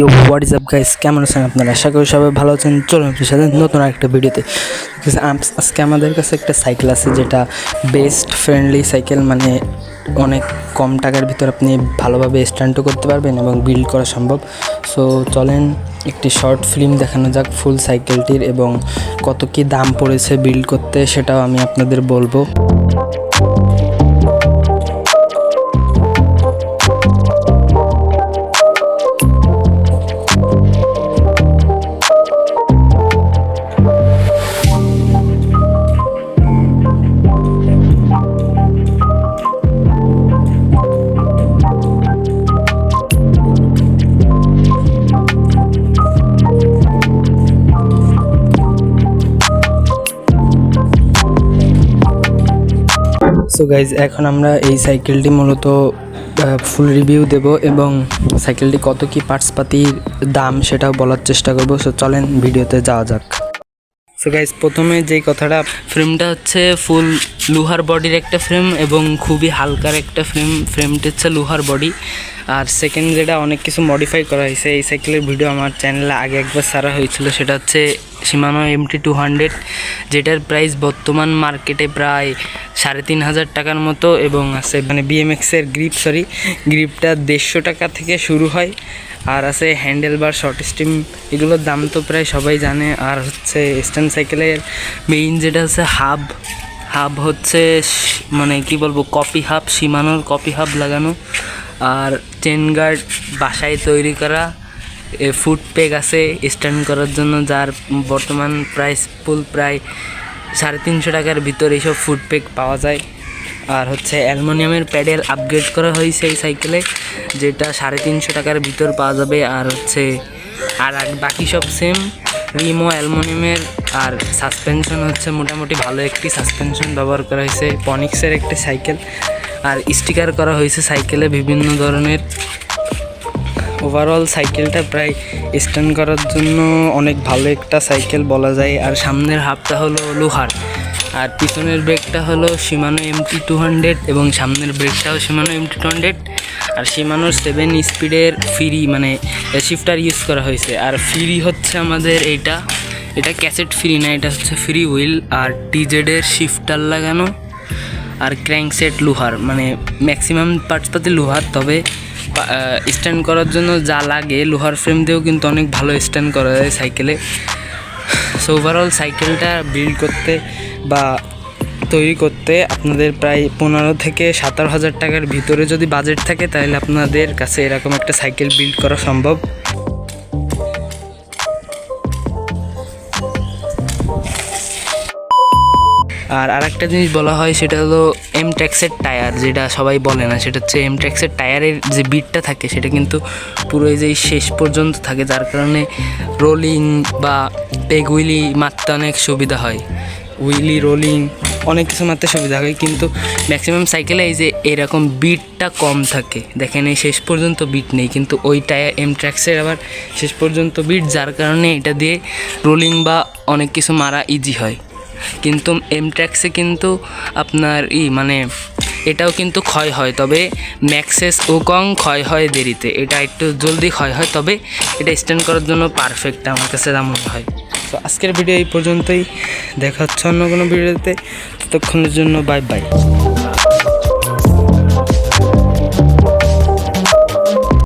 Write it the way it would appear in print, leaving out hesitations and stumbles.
You what is up guys, কেমন আছেন আপনারা? আশা করি সবাই ভালো আছেন। চলুন আপনার সাথে নতুন একটা ভিডিওতে। আজকে আমাদের কাছে একটা সাইকেল আছে যেটা বেস্ট ফ্রেন্ডলি সাইকেল, মানে অনেক কম টাকার ভিতর আপনি ভালোভাবে স্ট্যান্ডও করতে পারবেন এবং বিল্ড করা সম্ভব। সো চলেন একটি শর্ট ফিল্ম দেখানো যাক ফুল সাইকেলটির, এবং কত কী দাম পড়েছে বিল্ড করতে সেটাও আমি আপনাদের বলবো। সো গাইজ, এখন আমরা এই সাইকেলটি মূলত ফুল রিভিউ দেব এবং সাইকেলটি কত কী পার্টসপাতির দাম সেটাও বলার চেষ্টা করব। সো চলেন ভিডিওতে যাওয়া যাক। সো গাইজ, প্রথমে যেই কথাটা, ফ্রেমটা হচ্ছে ফুল লোহার বডির একটা ফ্রেম এবং খুবই হালকার একটা ফ্রেমটা হচ্ছে লোহার বডি। আর সেকেন্ড যেটা, অনেক কিছু মডিফাই করা হয়েছে। এই সাইকেলের ভিডিও আমার চ্যানেলে আগে একবার ছাড়া হয়েছিল, সেটা হচ্ছে শিমানো MT200, যেটার প্রাইস বর্তমান মার্কেটে প্রায় 3,500 টাকার মতো, এবং আছে মানে BMX-এর গ্রিপটা 150 টাকা থেকে শুরু হয়। আর আছে হ্যান্ডেল বার, শর্ট স্টিম, এগুলোর দাম তো প্রায় সবাই জানে। আর হচ্ছে স্ট্যান্ড সাইকেলের মেইন যেটা হচ্ছে হাব হচ্ছে মানে কি বলবো, কপি হাব, শিমানোর কপি হাব লাগানো। আর চেন গার্ড বাসায় তৈরি করা, ফুট পেগ আছে স্ট্যান্ড করার জন্য, যার বর্তমান প্রাইস প্রায় 350 টাকার ভিতর এইসব ফুট পেগ পাওয়া যায়। আর হচ্ছে অ্যালুমিনিয়ামের প্যাডেল আপগ্রেড করা হয়েছে এই সাইকেলে, যেটা 350 টাকার ভিতর পাওয়া যাবে। আর হচ্ছে বাকি সব সেম, রিমো অ্যালুমিনিয়ামের। আর সাসপেনশন হচ্ছে মোটামুটি ভালো একটি সাসপেনশন ব্যবহার করা হয়েছে, পনিক্সের একটি সাইকেল। আর স্টিকার করা হয়েছে সাইকেলে বিভিন্ন ধরনের। ওভারঅল সাইকেলটা প্রায় স্ট্যান্ড করার জন্য অনেক ভালো একটা সাইকেল বলা যায়। আর সামনের হাফটা হলো লোহার, আর পিছনের ব্রেকটা হলো শিমানো MT200, এবং সামনের ব্রেকটাও শিমানো MT200। আর শিমানোর 7 স্পিডের ফ্রি মানে শিফটার ইউজ করা হয়েছে। আর ফ্রি হচ্ছে আমাদের এটা ক্যাসেট ফ্রি না, এটা হচ্ছে ফ্রি হুইল। আর TZ-এর শিফটার লাগানো, আর ক্র্যাঙ্কসেট লোহার, মানে ম্যাক্সিমাম পার্টসপাতি লোহার। তবে স্ট্যান্ড করার জন্য যা লাগে লোহার ফ্রেম দিয়েও কিন্তু অনেক ভালো স্ট্যান্ড করা যায় সাইকেলে। সো ওভারঅল সাইকেলটা বিল্ড করতে বা তৈরি করতে আপনাদের প্রায় 15 থেকে 17,000 টাকার ভিতরে যদি বাজেট থাকে, তাহলে আপনাদের কাছে এরকম একটা সাইকেল বিল্ড করা সম্ভব। আর আরেকটা জিনিস বলা হয়, সেটা হলো M-Trax-এর টায়ার, যেটা সবাই বলে না। সেটা হচ্ছে M-Trax-এর টায়ারের যে বিটটা থাকে সেটা কিন্তু পুরো এই যে শেষ পর্যন্ত থাকে, যার কারণে রোলিং বা পেগ হুইলি মারতে অনেক সুবিধা হয়। হুইলি রোলিং অনেক কিছু মারতে সুবিধা হয়, কিন্তু ম্যাক্সিমাম সাইকেলে এই যে এরকম বিটটা কম থাকে। দেখেন এই শেষ পর্যন্ত বিট নেই, কিন্তু ওই টায়ার M-Trax-এর আবার শেষ পর্যন্ত বিট, যার কারণে এটা দিয়ে রোলিং বা অনেক কিছু মারা ইজি হয়। কিন্তু M-Trax-এ কিন্তু আপনার মানে এটাও কিন্তু ক্ষয় হয়, তবে ম্যাক্সেস ও কং ক্ষয় হয় দেরিতে, এটা একটু জলদি ক্ষয় হয়। তবে এটা স্ট্যান্ড করার জন্য পারফেক্ট আমার কাছে তেমন হয়। তো আজকের ভিডিও এই পর্যন্তই, দেখা হচ্ছে অন্য কোনো ভিডিওতে। ততক্ষণের জন্য বাই বাই।